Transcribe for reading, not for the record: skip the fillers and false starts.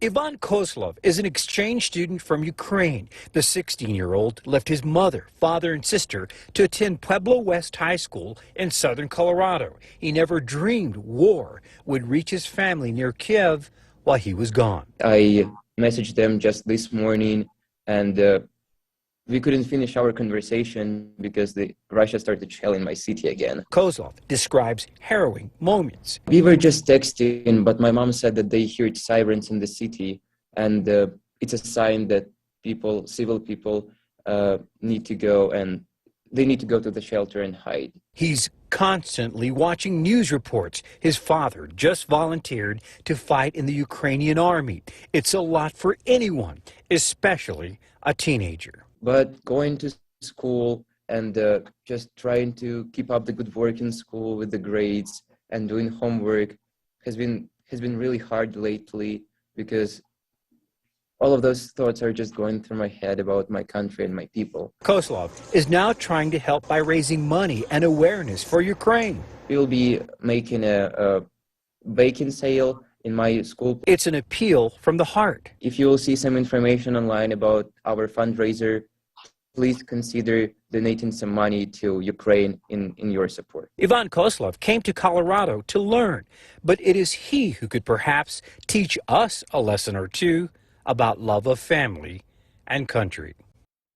Ivan Kozlov is an exchange student from Ukraine. The 16-year-old left his mother, father, and sister to attend Pueblo West High School in southern Colorado. He never dreamed war would reach his family near Kiev while he was gone. I messaged them just this morning, and we couldn't finish our conversation because Russia started shelling my city again. Kozlov describes harrowing moments. We were just texting, but my mom said that they heard sirens in the city, and it's a sign that civil people, need to go, and they need to go to the shelter and hide. He's constantly watching news reports. His father just volunteered to fight in the Ukrainian army. It's a lot for anyone, especially a teenager. But going to school and just trying to keep up the good work in school with the grades and doing homework has been really hard lately, because all of those thoughts are just going through my head about my country and my people. Kozlov is now trying to help by raising money and awareness for Ukraine. We'll be making a baking sale in my school. It's an appeal from the heart. If you will see some information online about our fundraiser, please consider donating some money to Ukraine in your support. Ivan Kozlov came to Colorado to learn, but it is he who could perhaps teach us a lesson or two about love of family and country.